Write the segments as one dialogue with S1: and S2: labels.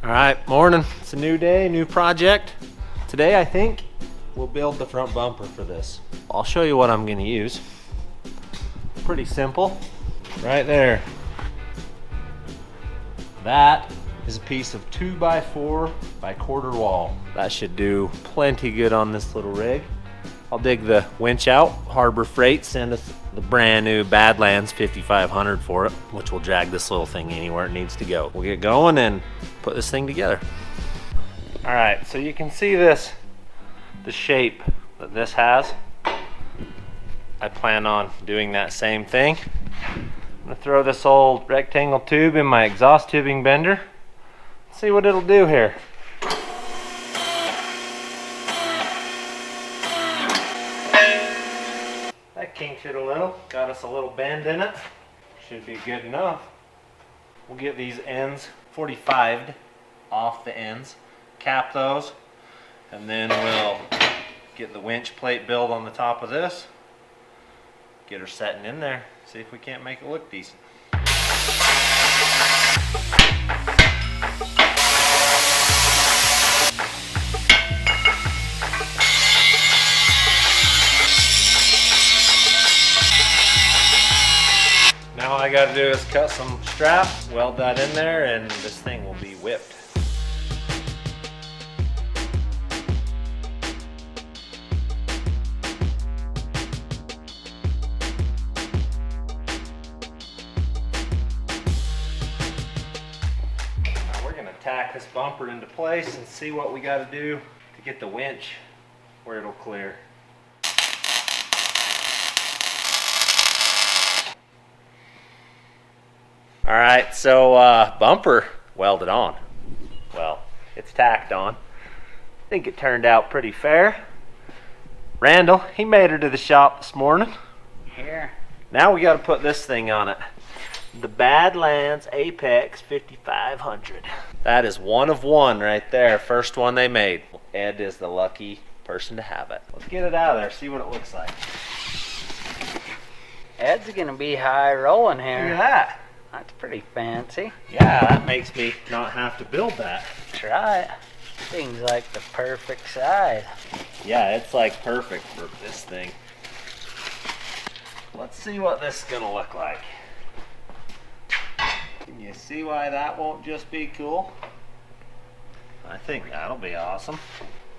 S1: All right, morning. It's a new day, new project. Today, I think we'll build the front bumper for this. I'll show you what I'm gonna use. Pretty simple, right there. That is a piece of 2x4 by quarter wall. That should do plenty good on this little rig. I'll dig the winch out. Harbor Freight send us the brand new Badlands 5500 for it, which will drag this little thing anywhere it needs to go. We'll get going and put this thing together. All right, so you can see this, the shape that this has. I plan on doing that same thing. I'm gonna throw this old rectangle tube in my exhaust tubing bender. See what it'll do here. That kinked it a little, got us a little bend in it. Should be good enough. We'll get these ends 45'd off the ends, cap those, and then we'll get the winch plate build on the top of this, get her setting in there, see if we can't make it look decent. Now all I gotta do is cut some strap, weld that in there, and this thing will be whipped. Now we're gonna tack this bumper into place and see what we gotta do to get the winch where it'll clear. All right, so bumper welded on. Well, it's tacked on. I think it turned out pretty fair. Randall, he made her to the shop this morning.
S2: Here.
S1: Now we got to put this thing on it. The Badlands Apex 5500. That is one of one right there. First one they made. Ed is the lucky person to have it. Let's get it out of there, see what it looks like.
S2: Ed's gonna be high rolling here.
S1: Look at that.
S2: That's pretty fancy.
S1: Yeah, that makes me not have to build that.
S2: That's right. Thing's like the perfect size.
S1: Yeah, it's like perfect for this thing. Let's see what this is gonna look like. Can you see why that won't just be cool? I think that'll be awesome.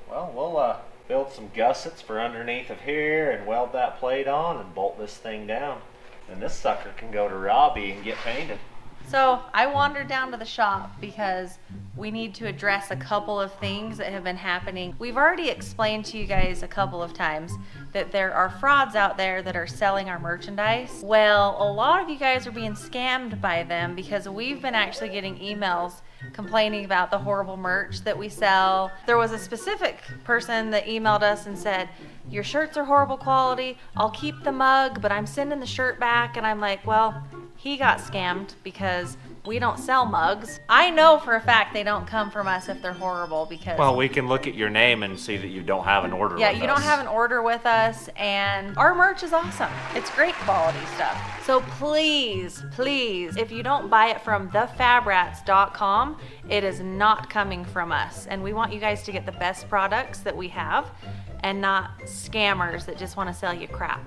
S1: Well, we'll build some gussets for underneath of here and weld that plate on and bolt this thing down. And this sucker can go to Robby and get painted.
S3: So I wandered down to the shop because we need to address a couple of things that have been happening. We've already explained to you guys a couple of times that there are frauds out there that are selling our merchandise. Well, a lot of you guys are being scammed by them because we've been actually getting emails complaining about the horrible merch that we sell. There was a specific person that emailed us and said, your shirts are horrible quality, I'll keep the mug, but I'm sending the shirt back. And I'm like, well, he got scammed because we don't sell mugs. I know for a fact they don't come from us if they're horrible because...
S1: Well, we can look at your name and see that you don't have an order with us.
S3: Yeah, you don't have an order with us, and our merch is awesome. It's great quality stuff. So please, please, if you don't buy it from thefabrats.com, it is not coming from us. And we want you guys to get the best products that we have and not scammers that just want to sell you crap.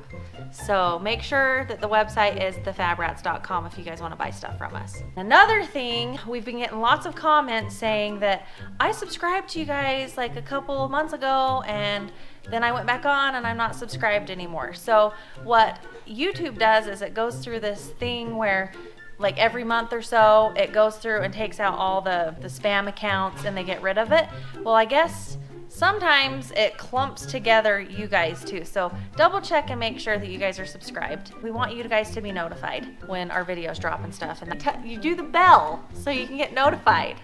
S3: So make sure that the website is thefabrats.com if you guys want to buy stuff from us. Another thing, we've been getting lots of comments saying that I subscribed to you guys like a couple of months ago and then I went back on and I'm not subscribed anymore. So what YouTube does is it goes through this thing where like every month or so it goes through and takes out all the spam accounts and they get rid of it. Well, I guess sometimes it clumps together you guys too. So double check and make sure that you guys are subscribed. We want you guys to be notified when our videos drop and stuff. And you do the bell so you can get notified.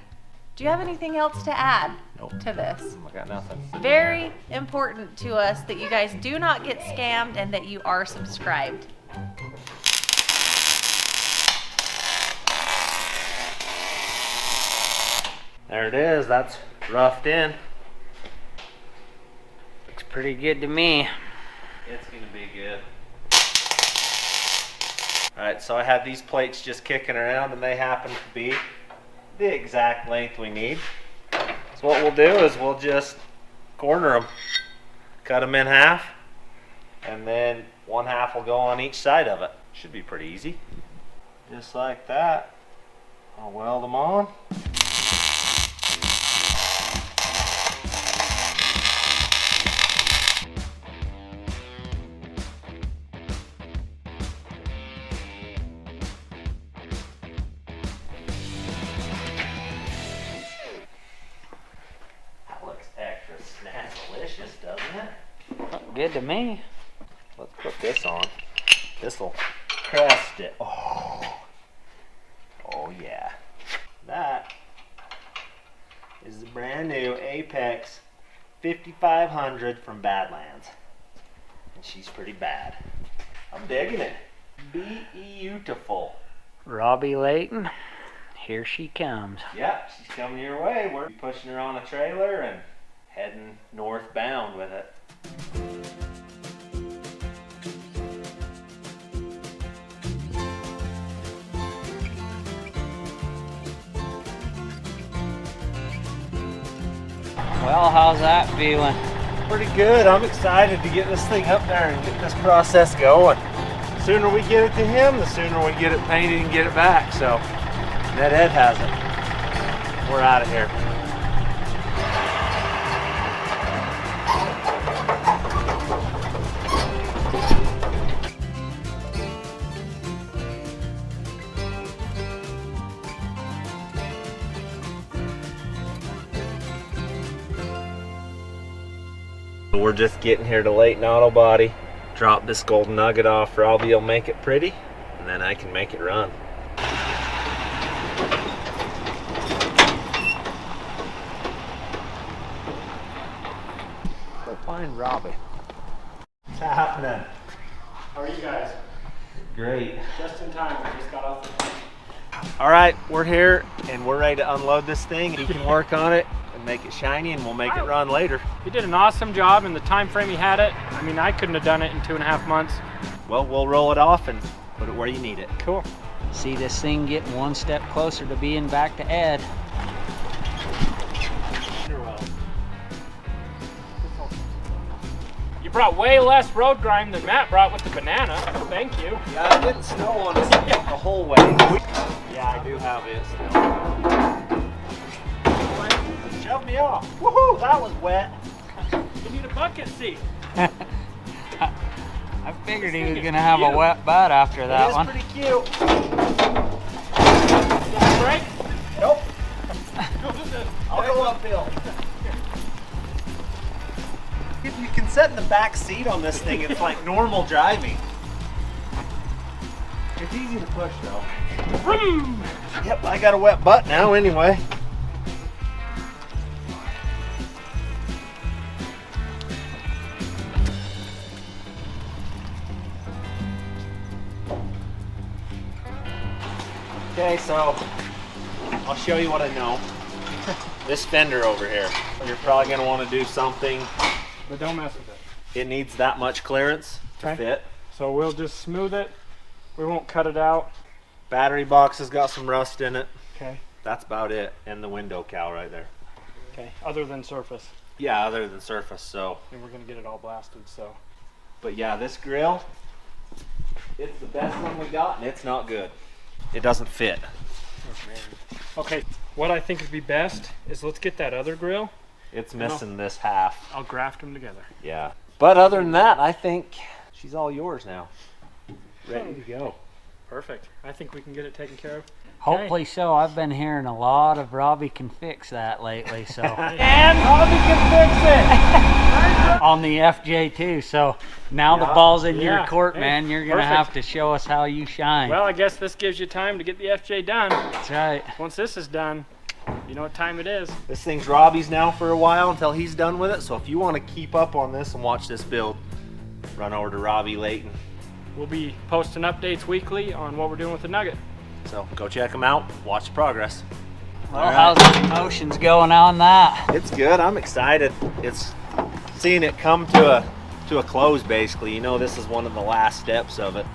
S3: Do you have anything else to add to this?
S1: I got nothing.
S3: Very important to us that you guys do not get scammed and that you are subscribed.
S1: There it is. That's roughed in.
S2: Looks pretty good to me.
S1: It's gonna be good. Alright, so I had these plates just kicking around and they happen to be the exact length we need. So what we'll do is we'll just corner them, cut them in half, and then one half will go on each side of it. Should be pretty easy. Just like that. I'll weld them on. That looks extra snack-delicious, doesn't it?
S2: Good to me.
S1: Let's put this on. This'll crest it. Oh yeah. That is the brand new Apex 5500 from Badlands. And she's pretty bad. I'm digging it. Beautiful.
S2: Robby Layton, here she comes.
S1: Yeah, she's coming your way. We're pushing her on a trailer and heading northbound with it.
S2: Well, how's that feeling?
S1: Pretty good. I'm excited to get this thing up there and get this process going. The sooner we get it to him, the sooner we get it painted and get it back. So, that Ed has it. We're out of here. We're just getting here to Layton Auto Body. Drop this Golden Nugget off. Robby will make it pretty, and then I can make it run. Go find Robby. What's happening?
S4: How are you guys?
S1: Great.
S4: Just in time, I just got off the plane.
S1: All right, we're here, and we're ready to unload this thing. You can work on it and make it shiny, and we'll make it run later.
S4: You did an awesome job in the time frame you had it. I mean, I couldn't have done it in 2.5 months.
S1: Well, we'll roll it off and put it where you need it.
S4: Cool.
S2: See this thing getting one step closer to being back to Ed.
S4: You brought way less road grime than Matt brought with the banana. Thank you.
S1: Yeah, it didn't snow on us the whole way. Yeah, I do have it still. Shove me off. Woohoo, that was wet.
S4: You need a bucket seat.
S2: I figured he was gonna have a wet butt after that one.
S1: It's pretty cute.
S4: Right?
S1: Nope. I'll go uphill. You can sit in the back seat on this thing. It's like normal driving. It's easy to push though.
S4: Vroom.
S1: Yep, I got a wet butt now anyway. Okay, so I'll show you what I know. This fender over here, you're probably going to want to do something.
S4: But don't mess with it.
S1: It needs that much clearance to
S4: Okay.
S1: fit.
S4: So we'll just smooth it. We won't cut it out.
S1: Battery box has got some rust in it.
S4: Okay.
S1: That's about it. And the window cowl right there.
S4: Okay. Other than surface.
S1: Yeah, other than surface, so.
S4: And we're gonna get it all blasted, so.
S1: But yeah, this grill, it's the best one we got, and it's not good. It doesn't fit.
S4: Okay. What I think would be best is let's get that other grill.
S1: It's missing this half.
S4: I'll graft them together.
S1: Yeah. But other than that, I think she's all yours now. Ready to go.
S4: Perfect. I think we can get it taken care of.
S2: Hopefully so. I've been hearing a lot of Robby can fix that lately, so.
S1: And Robby can fix it!
S2: On the FJ2, so now the
S1: Yeah.
S2: ball's in your
S4: Yeah.
S2: court,
S4: Hey,
S2: man. You're gonna
S4: perfect.
S2: have to show us how you shine.
S4: Well, I guess this gives you time to get the FJ done.
S2: That's right.
S4: Once this is done, you know what time it is.
S1: This thing's Robby's now for a while until he's done with it, so if you want to keep up on this and watch this build, run over to Robby Layton.
S4: We'll be posting updates weekly on what we're doing with the Nugget.
S1: So go check him out, watch the progress.
S2: Well,
S1: All right.
S2: how's the emotions going on that?
S1: It's good, I'm excited. It's seeing it come to a close basically. You know, this is one of the last steps of it.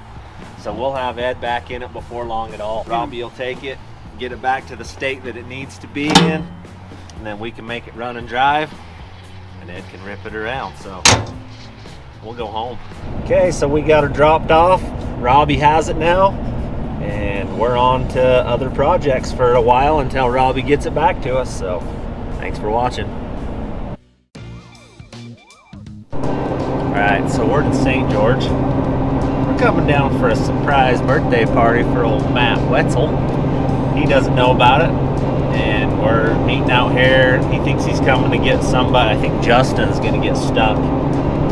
S1: So we'll have Ed back in it before long at all. Robby will take it, get it back to the state that it needs to be in, and then we can make it run and drive, and Ed can rip it around. So we'll go home. Okay, so we got her dropped off. Robby has it now, and we're on to other projects for a while until Robby gets it back to us. So thanks for watching. Alright, so we're in St. George. We're coming down for a surprise birthday party for old Matt Wetzel. He doesn't know about it, and we're meeting out here. He thinks he's coming to get somebody. I think Justin's gonna get stuck.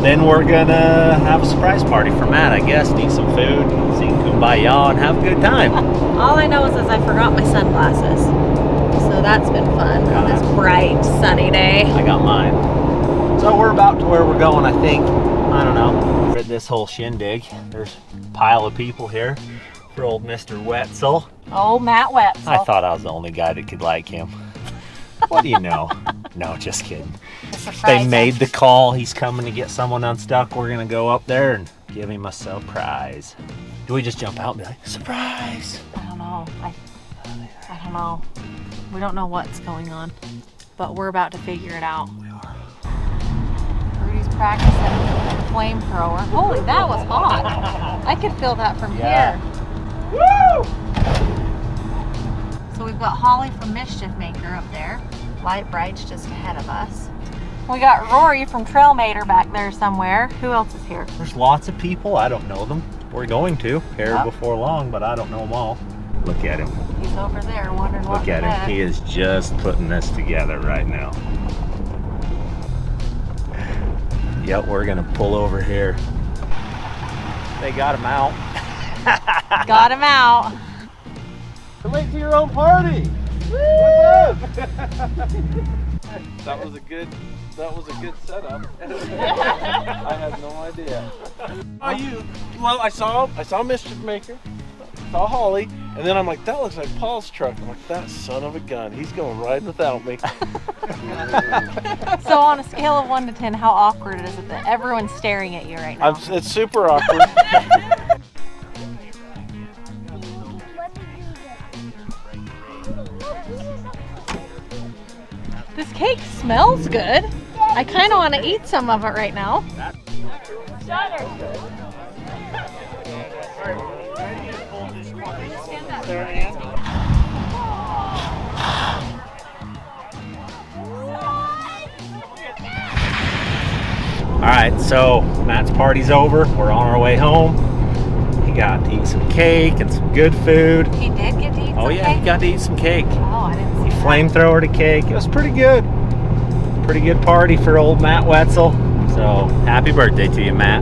S1: Then we're gonna have a surprise party for Matt, I guess. Eat some food, sing Kumbaya, and have a good time.
S3: All I know is I forgot my sunglasses. So that's been fun on this bright, sunny day.
S1: I got mine. So we're about to where we're going, I think. I don't know. For this whole shindig, there's a pile of people here for old Mr. Wetzel.
S3: Oh, Matt Wetzel.
S1: I thought I was the only guy that could like him. What do you know? No, just kidding. They made the call. He's coming to get someone unstuck. We're going to go up there and give him a surprise. Do we just jump out and be like, surprise?
S3: I don't know. I don't know. We don't know what's going on, but we're about to figure it out.
S1: We are.
S3: Rudy's practicing the flamethrower. Holy, that was hot. I could feel that from here.
S1: Woo!
S3: So we've got Holly from Mischief Maker up there. Light Bright's just ahead of us. We got Rory from Trailmater back there somewhere. Who else is here?
S1: There's lots of people. I don't know them. We're going to here before long, but I don't know them all. Look at him.
S3: He's over there wondering what.
S1: Look at him. He is just putting this together right now. Yep, we're gonna pull over here. They got him out.
S3: Got him out.
S5: You're late to your own party. What's up? That was a good setup. I had no idea. Oh, you? Well, I saw Mischief Maker, saw Holly, and then I'm like, that looks like Paul's truck. I'm like, that son of a gun, he's going riding without me.
S3: So on a scale of 1 to 10, how awkward is it that everyone's staring at you right now?
S5: It's super awkward.
S3: This cake smells good. I kind of want to eat some of it right now.
S1: Alright, so Matt's party's over. We're on our way home. He got to eat some cake and some good food.
S3: He did get to eat some
S1: Oh yeah,
S3: cake?
S1: he got to eat some cake.
S3: Oh, I didn't see that.
S1: Flamethrower to cake. It was pretty good. Pretty good party for old Matt Wetzel. So happy birthday to you, Matt.